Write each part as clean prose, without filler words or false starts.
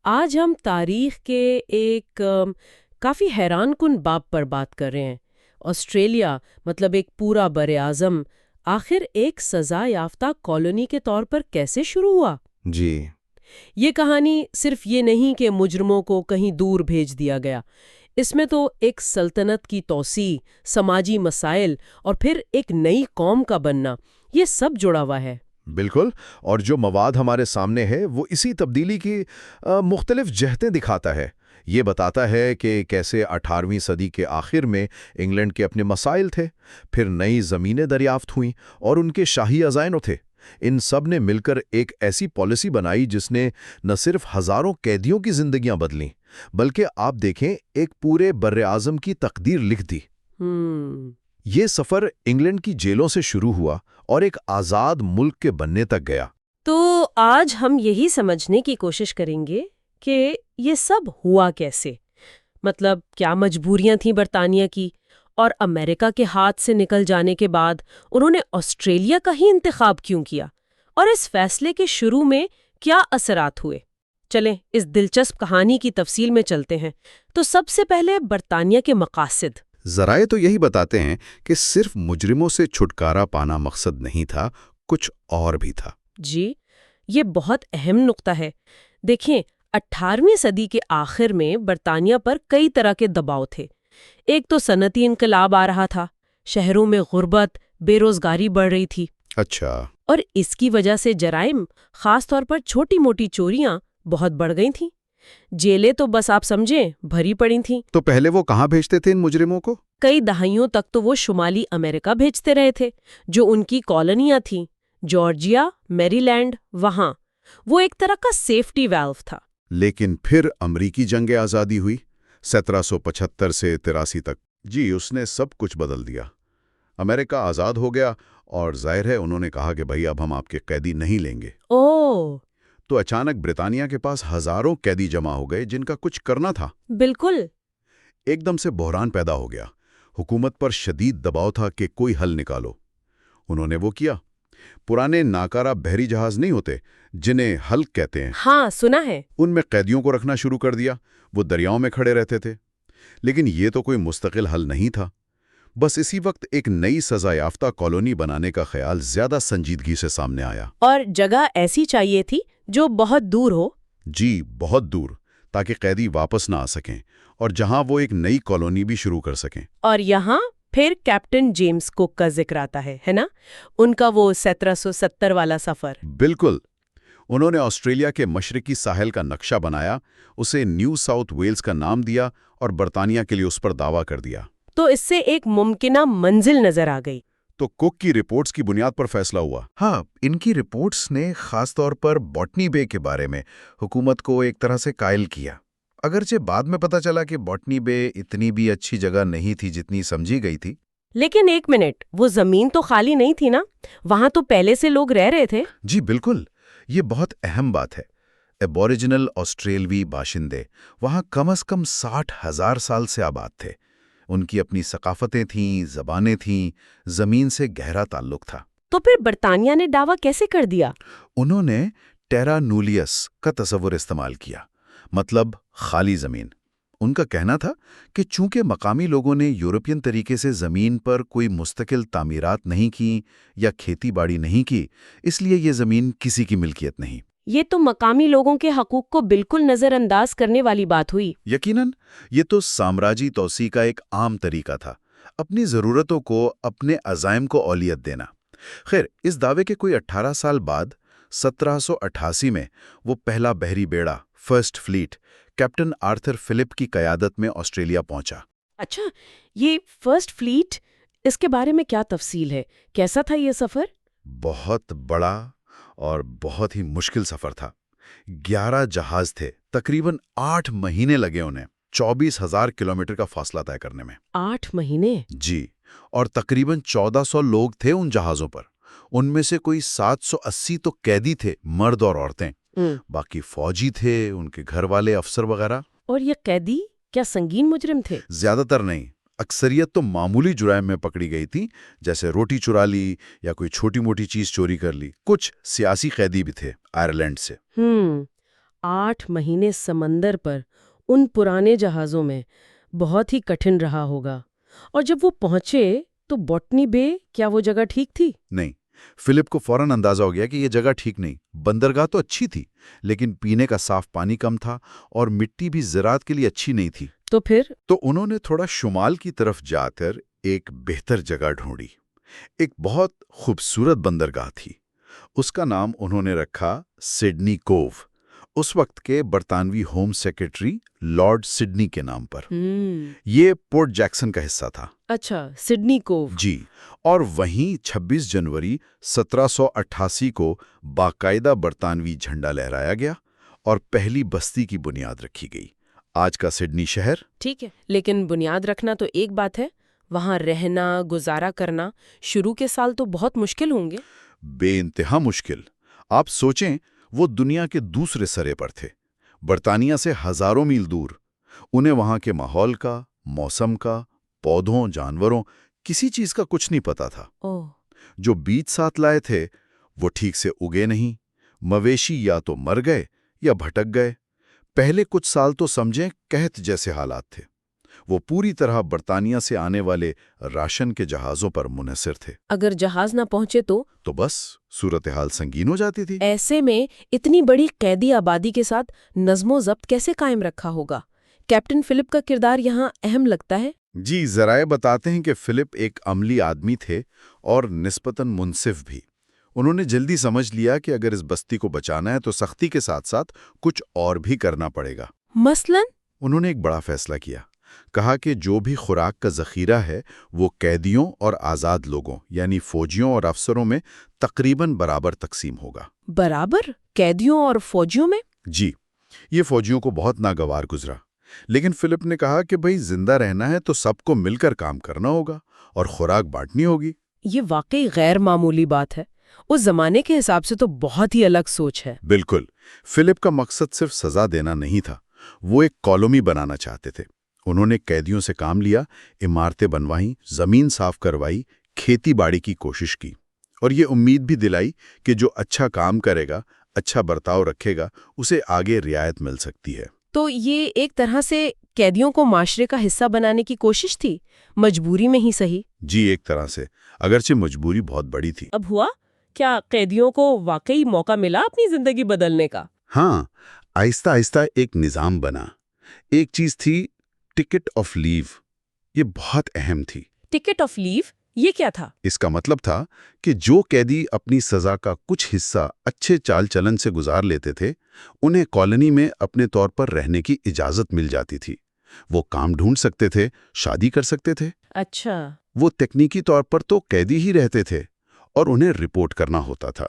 آج ہم تاریخ کے ایک کافی حیران کن باب پر بات کر رہے ہیں۔ آسٹریلیا مطلب ایک پورا براعظم آخر ایک سزا یافتہ کالونی کے طور پر کیسے شروع ہوا؟ جی یہ کہانی صرف یہ نہیں کہ مجرموں کو کہیں دور بھیج دیا گیا، اس میں تو ایک سلطنت کی توسیع، سماجی مسائل اور پھر ایک نئی قوم کا بننا، یہ سب جڑا ہوا ہے۔ بالکل، اور جو مواد ہمارے سامنے ہے وہ اسی تبدیلی کی مختلف جہتیں دکھاتا ہے۔ یہ بتاتا ہے کہ کیسے 18ویں صدی کے آخر میں انگلینڈ کے اپنے مسائل تھے، پھر نئی زمینیں دریافت ہوئیں اور ان کے شاہی عزائم تھے۔ ان سب نے مل کر ایک ایسی پالیسی بنائی جس نے نہ صرف ہزاروں قیدیوں کی زندگیاں بدلیں بلکہ آپ دیکھیں ایک پورے براعظم کی تقدیر لکھ دی۔ یہ سفر انگلینڈ کی جیلوں سے شروع ہوا اور ایک آزاد ملک کے بننے تک گیا۔ تو آج ہم یہی سمجھنے کی کوشش کریں گے کہ یہ سب ہوا کیسے، مطلب کیا مجبوریاں تھیں برطانیہ کی، اور امریکہ کے ہاتھ سے نکل جانے کے بعد انہوں نے آسٹریلیا کا ہی انتخاب کیوں کیا، اور اس فیصلے کے شروع میں کیا اثرات ہوئے۔ چلیں اس دلچسپ کہانی کی تفصیل میں چلتے ہیں۔ تو سب سے پہلے برطانیہ کے مقاصد۔ ذرائع تو یہی بتاتے ہیں کہ صرف مجرموں سے چھٹکارا پانا مقصد نہیں تھا، کچھ اور بھی تھا۔ جی، یہ بہت اہم نقطہ ہے۔ دیکھیں، 18ویں صدی کے آخر میں برطانیہ پر کئی طرح کے دباؤ تھے۔ ایک تو صنعتی انقلاب آ رہا تھا، شہروں میں غربت، بے روزگاری بڑھ رہی تھی۔ اچھا۔ اور اس کی وجہ سے جرائم، خاص طور پر چھوٹی موٹی چوریاں بہت بڑھ گئی تھیں۔ جیلیں تو بس آپ سمجھیں بھری پڑی تھیں۔ تو پہلے وہ کہاں بھیجتے تھے ان مجرموں کو؟ کئی دہائیوں تک تو وہ شمالی امریکہ بھیجتے رہے تھے، جو ان کی کالونیاں تھیں، جارجیا، میری لینڈ۔ وہاں وہ ایک طرح کا سیفٹی ویلو تھا۔ لیکن پھر امریکی جنگ آزادی ہوئی، 1775 سے 83 تک۔ جی، اس نے سب کچھ بدل دیا۔ امریکہ آزاد ہو گیا اور ظاہر ہے انہوں نے کہا کہ بھائی اب ہم آپ کے قیدی نہیں لیں گے۔ تو اچانک برطانیہ کے پاس ہزاروں قیدی جمع ہو گئے جن کا کچھ کرنا تھا۔ بالکل۔ ایک دم سے بحران پیدا ہو گیا۔ حکومت پر شدید دباؤ تھا کہ کوئی حل نکالو۔ انہوں نے وہ کیا۔ پرانے ناکارہ بحری جہاز نہیں ہوتے جنہیں ہلک کہتے ہیں، ہاں سنا ہے۔ ان میں قیدیوں کو رکھنا شروع کر دیا۔ وہ دریاؤں میں کھڑے رہتے تھے۔ لیکن یہ تو کوئی مستقل حل نہیں تھا۔ بس اسی وقت ایک نئی سزا یافتہ کالونی بنانے کا خیال زیادہ سنجیدگی سے سامنے آیا۔ اور جگہ ایسی چاہیے تھی جو بہت دور ہو۔ جی، بہت دور، تاکہ قیدی واپس نہ آ سکیں اور جہاں وہ ایک نئی کالونی بھی شروع کر سکیں۔ اور یہاں پھر کیپٹن جیمز کوک کا ذکر آتا ہے نا؟ ان کا وہ 1770 والا سفر۔ بالکل۔ انہوں نے آسٹریلیا کے مشرقی ساحل کا نقشہ بنایا، اسے نیو ساؤتھ ویلز کا نام دیا اور برطانیہ کے لیے اس پر دعویٰ کر دیا۔ تو اس سے ایک ممکنہ منزل نظر آ گئی۔ تو کوک کی رپورٹس کی بنیاد پر فیصلہ ہوا۔ ہاں، ان کی رپورٹس نے خاص طور پر باٹنی بے کے بارے میں حکومت کو ایک طرح سے قائل کیا۔ اگرچہ بعد میں پتہ چلا کہ باٹنی بے اتنی بھی اچھی جگہ نہیں تھی جتنی سمجھی گئی تھی۔ لیکن ایک منٹ، وہ زمین تو خالی نہیں تھی نا؟ وہاں تو پہلے سے لوگ رہ رہے تھے۔ جی بالکل، یہ بہت اہم بات ہے۔ ایبوریجنل آسٹریلوی باشندے وہاں کم از کم 60,000 سال سے آباد تھے۔ ان کی اپنی ثقافتیں تھیں، زبانیں تھیں، زمین سے گہرا تعلق تھا۔ تو پھر برطانیہ نے دعویٰ کیسے کر دیا؟ انہوں نے ٹیرا نولیس کا تصور استعمال کیا، مطلب خالی زمین۔ ان کا کہنا تھا کہ چونکہ مقامی لوگوں نے یورپین طریقے سے زمین پر کوئی مستقل تعمیرات نہیں کی یا کھیتی باڑی نہیں کی، اس لیے یہ زمین کسی کی ملکیت نہیں۔ یہ تو مقامی لوگوں کے حقوق کو بالکل نظر انداز کرنے والی بات ہوئی۔ یقیناً، یہ تو سامراجی توسیع کا ایک عام طریقہ تھا، اپنی ضرورتوں کو، اپنے عزائم کو اولویت دینا۔ خیر، اس دعوے کے کوئی 18 سال بعد 1788 میں وہ پہلا بحری بیڑا، first fleet, captain Arthur Phillip کی قیادت میں آسٹریلیا پہنچا۔ اچھا، یہ فرسٹ فلیٹ، اس کے بارے میں کیا تفصیل ہے؟ کیسا تھا یہ سفر؟ بہت بڑا اور بہت ہی مشکل سفر تھا۔ 11 جہاز تھے، تقریباً 8 مہینے لگے انہیں 24,000 کلومیٹر کا فاصلہ طے کرنے میں۔ 8 مہینے؟ جی، اور تقریباً 1400 لوگ تھے ان جہازوں پر۔ ان میں سے کوئی 780 تو قیدی تھے، مرد اور عورتیں۔ باقی فوجی تھے، ان کے گھر والے، افسر وغیرہ۔ اور یہ قیدی کیا سنگین مجرم تھے؟ زیادہ تر نہیں، اکثریت تو معمولی جرائم میں پکڑی گئی تھی، جیسے روٹی چرا لی یا کوئی چھوٹی موٹی چیز چوری کر لی۔ کچھ سیاسی قیدی بھی تھے آئرلینڈ سے۔ 8 مہینے سمندر پر ان پرانے جہازوں میں بہت ہی کٹھن رہا ہوگا۔ اور جب وہ پہنچے تو بوٹنی بے، کیا وہ جگہ ٹھیک تھی؟ نہیں، فلپ کو فوراً اندازہ ہو گیا کہ یہ جگہ ٹھیک نہیں۔ بندرگاہ تو اچھی تھی، لیکن پینے کا صاف پانی کم تھا اور مٹی بھی زراعت کے لیے اچھی نہیں تھی۔ تو پھر تو انہوں نے تھوڑا شمال کی طرف جا کر ایک بہتر جگہ ڈھونڈی۔ ایک بہت خوبصورت بندرگاہ تھی، اس کا نام انہوں نے رکھا سڈنی کوو، اس وقت کے برطانوی ہوم سیکرٹری لارڈ سڈنی کے نام پر۔ یہ پورٹ جیکسن کا حصہ تھا۔ اچھا، سڈنی کوو۔ جی، اور وہیں 26 جنوری 1788 کو باقاعدہ برطانوی جھنڈا لہرایا گیا اور پہلی بستی کی بنیاد رکھی گئی، آج کا سڈنی شہر۔ ٹھیک ہے، لیکن بنیاد رکھنا تو ایک بات ہے، وہاں رہنا، گزارا کرنا شروع کے سال تو بہت مشکل ہوں گے۔ بے انتہا مشکل۔ آپ سوچیں، وہ دنیا کے دوسرے سرے پر تھے، برطانیہ سے ہزاروں میل دور۔ انہیں وہاں کے ماحول کا، موسم کا، پودوں، جانوروں، کسی چیز کا کچھ نہیں پتا تھا۔ جو بیج ساتھ لائے تھے وہ ٹھیک سے اگے نہیں، مویشی یا تو مر گئے یا بھٹک گئے۔ پہلے کچھ سال تو سمجھیں قحط جیسے حالات تھے۔ وہ پوری طرح برطانیہ سے آنے والے راشن کے جہازوں پر منحصر تھے۔ اگر جہاز نہ پہنچے تو بس صورتحال سنگین ہو جاتی تھی۔ ایسے میں اتنی بڑی قیدی آبادی کے ساتھ نظم و ضبط کیسے قائم رکھا ہوگا؟ کیپٹن فلپ کا کردار یہاں اہم لگتا ہے۔ جی، ذرائع بتاتے ہیں کہ فلپ ایک عملی آدمی تھے اور نسبتاً منصف بھی۔ انہوں نے جلدی سمجھ لیا کہ اگر اس بستی کو بچانا ہے تو سختی کے ساتھ ساتھ کچھ اور بھی کرنا پڑے گا۔ مثلاً انہوں نے ایک بڑا فیصلہ کیا، کہا کہ جو بھی خوراک کا ذخیرہ ہے وہ قیدیوں اور آزاد لوگوں یعنی فوجیوں اور افسروں میں تقریباً برابر تقسیم ہوگا۔ برابر؟ قیدیوں اور فوجیوں میں؟ جی، یہ فوجیوں کو بہت ناگوار گزرا، لیکن فلپ نے کہا کہ بھئی زندہ رہنا ہے تو سب کو مل کر کام کرنا ہوگا اور خوراک بانٹنی ہوگی۔ یہ واقعی غیر معمولی بات ہے، اس زمانے کے حساب سے تو بہت ہی الگ سوچ ہے۔ بالکل، فلپ کا مقصد صرف سزا دینا نہیں تھا، وہ ایک کالونی بنانا چاہتے تھے۔ انہوں نے قیدیوں سے کام لیا، عمارتیں بنوائیں، زمین صاف کروائی، کھیتی باڑی کی کوشش کی، اور یہ امید بھی دلائی کہ جو اچھا کام کرے گا، اچھا برتاؤ رکھے گا، اسے آگے رعایت مل سکتی ہے۔ تو یہ ایک طرح سے قیدیوں کو معاشرے کا حصہ بنانے کی کوشش تھی، مجبوری میں ہی صحیح۔ جی، ایک طرح سے، اگرچہ مجبوری بہت بڑی تھی۔ اب ہوا کیا؟ قیدیوں کو واقعی موقع ملا اپنی زندگی بدلنے کا؟ ہاں، آہستہ آہستہ ایک نظام بنا۔ ایک چیز تھی ٹکٹ آف لیو، یہ بہت اہم تھی۔ ٹکٹ آف لیو یہ کیا تھا؟ اس کا مطلب تھا کہ جو قیدی اپنی سزا کا کچھ حصہ اچھے چال چلن سے گزار لیتے تھے، انہیں کالونی میں اپنے طور پر رہنے کی اجازت مل جاتی تھی۔ وہ کام ڈھونڈ سکتے تھے، شادی کر سکتے تھے۔ اچھا، وہ تکنیکی طور پر تو قیدی ہی رہتے تھے اور انہیں رپورٹ کرنا ہوتا تھا،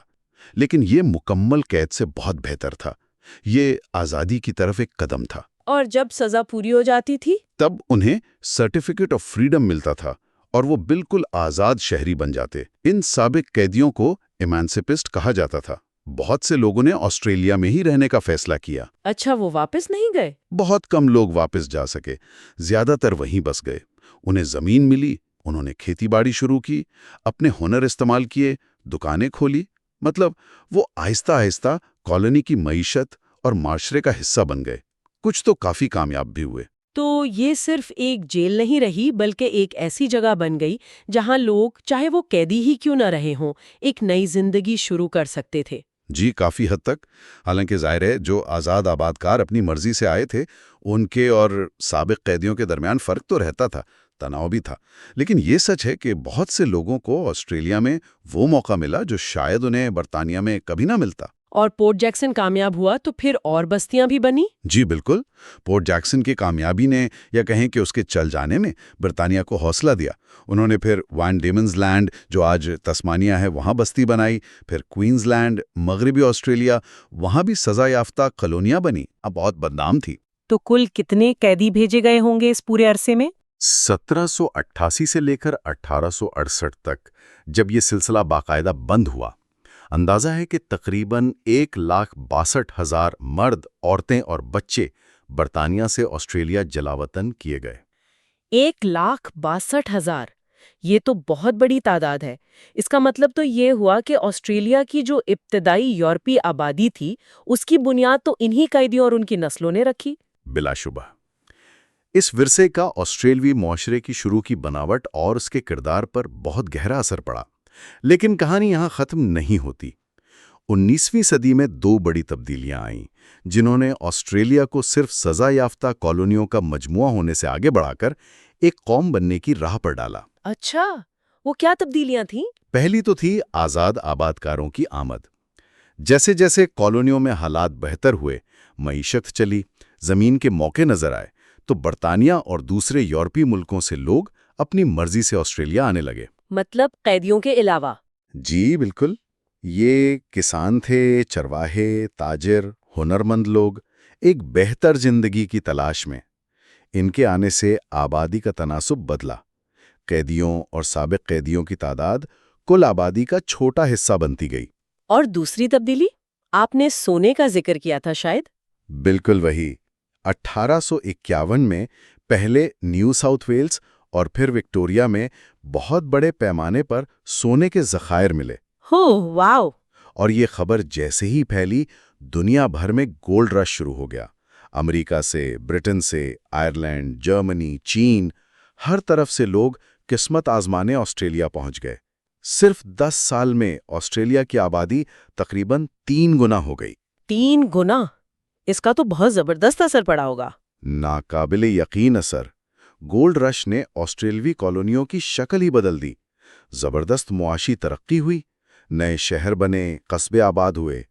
لیکن یہ مکمل قید سے بہت بہتر تھا۔ یہ آزادی کی طرف ایک قدم تھا۔ اور جب سزا پوری ہو جاتی تھی؟ تب انہیں سرٹیفکیٹ آف فریڈم ملتا تھا اور وہ بالکل آزاد شہری بن جاتے۔ ان سابق قیدیوں کو ایمانسپسٹ کہا جاتا تھا۔ بہت سے لوگوں نے آسٹریلیا میں ہی رہنے کا فیصلہ کیا۔ اچھا، وہ واپس نہیں گئے؟ بہت کم لوگ واپس جا سکے، زیادہ تر وہیں بس گئے۔ انہیں زمین ملی، انہوں نے کھیتی باڑی شروع کی، اپنے ہنر استعمال کیے، دکانیں کھولی، مطلب وہ آہستہ آہستہ کالونی کی معیشت اور معاشرے کا حصہ بن گئے۔ کچھ تو کافی کامیاب بھی ہوئے۔ تو یہ صرف ایک جیل نہیں رہی، بلکہ ایک ایسی جگہ بن گئی جہاں لوگ، چاہے وہ قیدی ہی کیوں نہ رہے ہوں، ایک نئی زندگی شروع کر سکتے تھے۔ جی، کافی حد تک۔ حالانکہ ظاہر ہے جو آزاد آبادکار اپنی مرضی سے آئے تھے، ان کے اور سابق قیدیوں کے درمیان فرق تو رہتا تھا، تناؤ بھی تھا، لیکن یہ سچ ہے کہ بہت سے لوگوں کو آسٹریلیا میں وہ موقع ملا جو شاید انہیں برطانیہ میں کبھی نہ ملتا۔ اور پورٹ جیکسن کامیاب ہوا تو پھر اور بستیاں بھی بنی؟ جی بالکل، پورٹ جیکسن کی کامیابی نے، یا کہیں کہ اس کے چل جانے میں، برطانیہ کو حوصلہ دیا۔ انہوں نے پھر وان ڈیمنز لینڈ، جو آج تسمانیہ ہے، وہاں بستی بنائی، پھر کوئنز لینڈ، مغربی آسٹریلیا، وہاں بھی سزا یافتہ کالونیاں بنی، اب بہت بدنام تھی۔ تو کل کتنے قیدی بھیجے گئے ہوں گے اس پورے عرصے میں؟ 1788 سے لے کر 1868 تک، جب یہ سلسلہ باقاعدہ بند ہوا، اندازہ ہے کہ تقریباً 1,62,000 مرد، عورتیں اور بچے برطانیہ سے آسٹریلیا جلاوطن کیے گئے۔ 1,62,000! یہ تو بہت بڑی تعداد ہے۔ اس کا مطلب تو یہ ہوا کہ آسٹریلیا کی جو ابتدائی یورپی آبادی تھی اس کی بنیاد تو انہی قیدیوں اور ان کی نسلوں نے رکھی۔ بلا شبہ اس ورثے کا آسٹریلوی معاشرے کی شروع کی بناوٹ اور اس کے کردار پر بہت گہرا اثر پڑا، لیکن کہانی یہاں ختم نہیں ہوتی۔ 19ویں صدی میں 2 بڑی تبدیلیاں آئیں جنہوں نے آسٹریلیا کو صرف سزا یافتہ کالونیوں کا مجموعہ ہونے سے آگے بڑھا کر ایک قوم بننے کی راہ پر ڈالا۔ اچھا، وہ کیا تبدیلیاں تھیں؟ پہلی تو تھی آزاد آبادکاروں کی آمد۔ جیسے جیسے کالونیوں میں حالات بہتر ہوئے، معیشت چلی، زمین کے موقع نظر آئے، تو برطانیہ اور دوسرے یورپی ملکوں سے لوگ اپنی مرضی سے آسٹریلیا آنے لگے۔ مطلب قیدیوں کے علاوہ؟ جی بالکل، یہ کسان تھے، چرواہے، تاجر، ہنرمند لوگ، ایک بہتر زندگی کی تلاش میں۔ ان کے آنے سے آبادی کا تناسب بدلا۔ قیدیوں اور سابق قیدیوں کی تعداد کل آبادی کا چھوٹا حصہ بنتی گئی۔ اور دوسری تبدیلی؟ آپ نے سونے کا ذکر کیا تھا شاید؟ بالکل وہی۔ 1851 میں پہلے نیو ساؤتھ ویلز اور پھر وکٹوریا میں بہت بڑے پیمانے پر سونے کے ذخائر ملے۔ ہو واو! اور یہ خبر جیسے ہی پھیلی، دنیا بھر میں گولڈ رش شروع ہو گیا۔ امریکہ سے، برٹن سے، آئرلینڈ، جرمنی، چین، ہر طرف سے لوگ قسمت آزمانے آسٹریلیا پہنچ گئے۔ صرف 10 سال میں آسٹریلیا کی آبادی تقریباً 3 گنا ہو گئی۔ 3 گنا؟ اس کا تو بہت زبردست اثر پڑا ہوگا۔ ناقابل یقین اثر۔ گولڈ رش نے آسٹریلوی کالونیوں کی شکل ہی بدل دی۔ زبردست معاشی ترقی ہوئی، نئے شہر بنے، قصبے آباد ہوئے،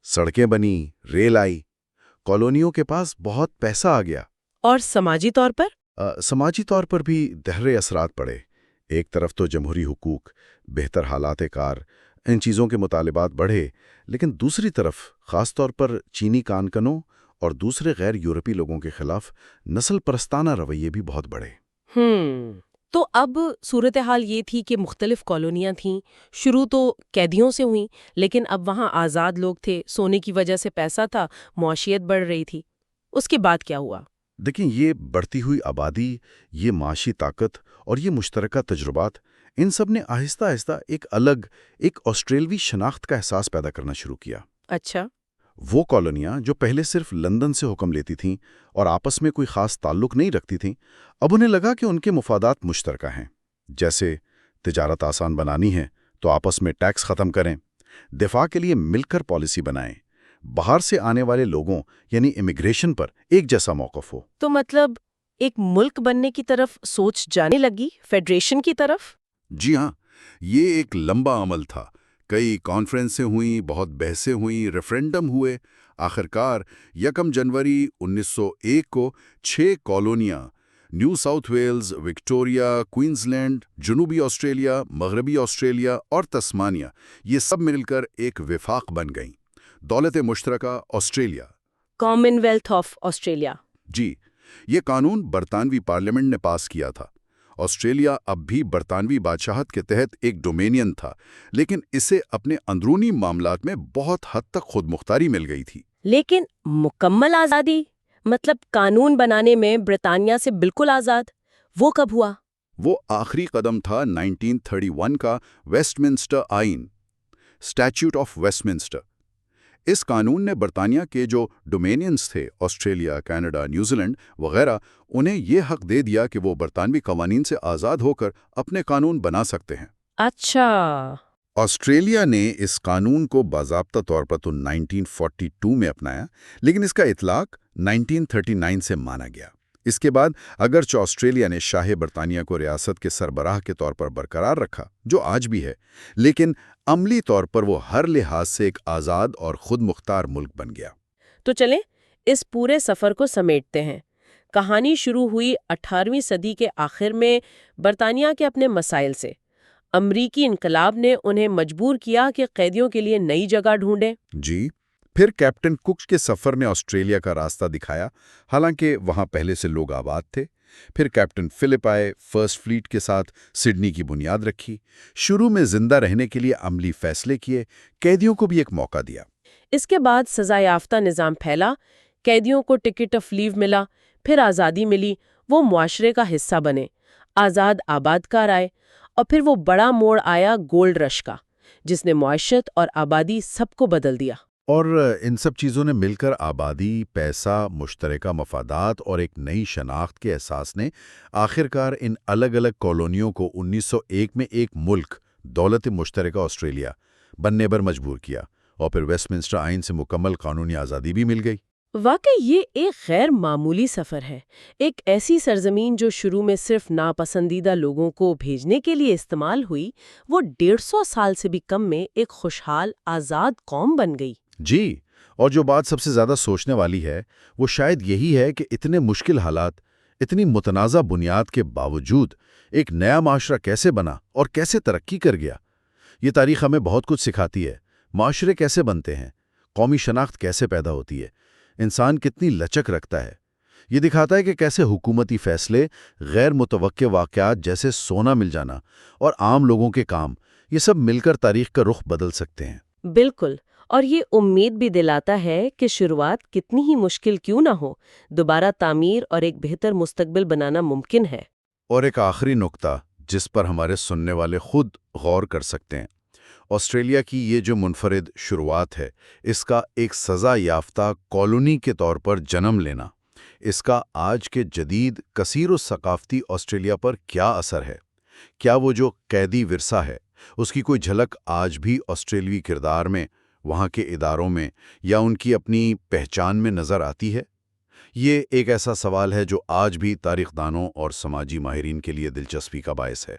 سڑکیں بنی، ریل آئی۔ کالونیوں کے پاس بہت پیسہ آ گیا۔ اور سماجی طور پر؟ سماجی طور پر بھی گہرے اثرات پڑے۔ ایک طرف تو جمہوری حقوق، بہتر حالات کار، ان چیزوں کے مطالبات بڑھے، لیکن دوسری طرف خاص طور پر چینی کانکنوں اور دوسرے غیر یورپی لوگوں کے خلاف نسل پرستانہ رویے بھی بہت بڑھے۔ تو اب صورتحال یہ تھی کہ مختلف کالونیاں تھیں، شروع تو قیدیوں سے ہوئیں، لیکن اب وہاں آزاد لوگ تھے، سونے کی وجہ سے پیسہ تھا، معاشیت بڑھ رہی تھی۔ اس کے بعد کیا ہوا؟ دیکھیں، یہ بڑھتی ہوئی آبادی، یہ معاشی طاقت اور یہ مشترکہ تجربات، ان سب نے آہستہ آہستہ ایک آسٹریلوی شناخت کا احساس پیدا کرنا شروع کیا۔ اچھا۔ وہ کالونیاں جو پہلے صرف لندن سے حکم لیتی تھیں اور آپس میں کوئی خاص تعلق نہیں رکھتی تھیں، اب انہیں لگا کہ ان کے مفادات مشترکہ ہیں۔ جیسے تجارت آسان بنانی ہے تو آپس میں ٹیکس ختم کریں، دفاع کے لیے مل کر پالیسی بنائیں، باہر سے آنے والے لوگوں یعنی امیگریشن پر ایک جیسا موقف ہو۔ تو مطلب ایک ملک بننے کی طرف سوچ جانے لگی، فیڈریشن کی طرف؟ جی ہاں، یہ ایک لمبا عمل تھا۔ کئی کانفرنسیں ہوئیں، بہت بحثیں ہوئیں، ریفرینڈم ہوئے۔ آخرکار 1 جنوری 1901 کو 6 کالونیاں New South Wales, Victoria, Queensland, جنوبی آسٹریلیا، مغربی آسٹریلیا اور تسمانیہ، یہ سب مل کر ایک وفاق بن گئیں، دولت مشترکہ Australia. Commonwealth of Australia. جی، یہ قانون برطانوی پارلیمنٹ نے پاس کیا تھا۔ آسٹریلیا اب بھی برطانوی بادشاہت کے تحت ایک ڈومینین تھا، لیکن اسے اپنے اندرونی معاملات میں بہت حد تک خود مختاری مل گئی تھی۔ لیکن مکمل آزادی؟ مطلب قانون بنانے میں برطانیہ سے بالکل آزاد؟ وہ کب ہوا؟ وہ آخری قدم تھا 1931 کا ویسٹ منسٹر آئین، اسٹیچوٹ آف ویسٹ منسٹر۔ اس قانون نے برطانیہ کے جو ڈومینینز تھے، آسٹریلیا، کینیڈا، نیوزی لینڈ وغیرہ، انہیں یہ حق دے دیا کہ وہ برطانوی قوانین سے آزاد ہو کر اپنے قانون بنا سکتے ہیں۔ اچھا۔ آسٹریلیا نے اس قانون کو باضابطہ طور پر تو 1942 میں اپنایا، لیکن اس کا اطلاق 1939 سے مانا گیا۔ اس کے بعد اگرچہ آسٹریلیا نے شاہ برطانیہ کو ریاست کے سربراہ کے طور پر برقرار رکھا، جو آج بھی ہے، لیکن عملی طور پر وہ ہر لحاظ سے ایک آزاد اور خود مختار ملک بن گیا۔ تو چلیں اس پورے سفر کو سمیٹتے ہیں۔ کہانی شروع ہوئی 18ویں صدی کے آخر میں برطانیہ کے اپنے مسائل سے۔ امریکی انقلاب نے انہیں مجبور کیا کہ قیدیوں کے لیے نئی جگہ ڈھونڈیں۔ جی، پھر کیپٹن کک کے سفر نے آسٹریلیا کا راستہ دکھایا، حالانکہ وہاں پہلے سے لوگ آباد تھے۔ پھر کیپٹن فلپ آئے، فرسٹ فلیٹ کے ساتھ سڈنی کی بنیاد رکھی، شروع میں زندہ رہنے کے لیے عملی فیصلے کیے، قیدیوں کو بھی ایک موقع دیا۔ اس کے بعد سزا یافتہ نظام پھیلا، قیدیوں کو ٹکٹ آف لیو ملا، پھر آزادی ملی، وہ معاشرے کا حصہ بنے، آزاد آباد کار آئے، اور پھر وہ بڑا موڑ آیا گولڈ رش کا، جس نے معیشت اور آبادی سب کو بدل دیا۔ اور ان سب چیزوں نے مل کر آبادی، پیسہ، مشترکہ مفادات اور ایک نئی شناخت کے احساس نے آخرکار ان الگ الگ کالونیوں کو 1901 میں ایک ملک، دولت مشترکہ آسٹریلیا، بننے پر مجبور کیا، اور پھر ویسٹ منسٹر آئین سے مکمل قانونی آزادی بھی مل گئی۔ واقعی یہ ایک غیر معمولی سفر ہے، ایک ایسی سرزمین جو شروع میں صرف ناپسندیدہ لوگوں کو بھیجنے کے لیے استعمال ہوئی، وہ 150 سال سے بھی کم میں ایک خوشحال، آزاد قوم بن گئی۔ جی، اور جو بات سب سے زیادہ سوچنے والی ہے وہ شاید یہی ہے کہ اتنے مشکل حالات، اتنی متنازع بنیاد کے باوجود ایک نیا معاشرہ کیسے بنا اور کیسے ترقی کر گیا۔ یہ تاریخ ہمیں بہت کچھ سکھاتی ہے۔ معاشرے کیسے بنتے ہیں، قومی شناخت کیسے پیدا ہوتی ہے، انسان کتنی لچک رکھتا ہے۔ یہ دکھاتا ہے کہ کیسے حکومتی فیصلے، غیر متوقع واقعات جیسے سونا مل جانا اور عام لوگوں کے کام، یہ سب مل کر تاریخ کا رخ بدل سکتے ہیں۔ بالکل، اور یہ امید بھی دلاتا ہے کہ شروعات کتنی ہی مشکل کیوں نہ ہو، دوبارہ تعمیر اور ایک بہتر مستقبل بنانا ممکن ہے۔ اور ایک آخری نقطہ جس پر ہمارے سننے والے خود غور کر سکتے ہیں، آسٹریلیا کی یہ جو منفرد شروعات ہے، اس کا ایک سزا یافتہ کالونی کے طور پر جنم لینا، اس کا آج کے جدید کثیر و ثقافتی آسٹریلیا پر کیا اثر ہے؟ کیا وہ جو قیدی ورثہ ہے، اس کی کوئی جھلک آج بھی آسٹریلوی کردار میں، وہاں کے اداروں میں یا ان کی اپنی پہچان میں نظر آتی ہے؟ یہ ایک ایسا سوال ہے جو آج بھی تاریخ دانوں اور سماجی ماہرین کے لیے دلچسپی کا باعث ہے۔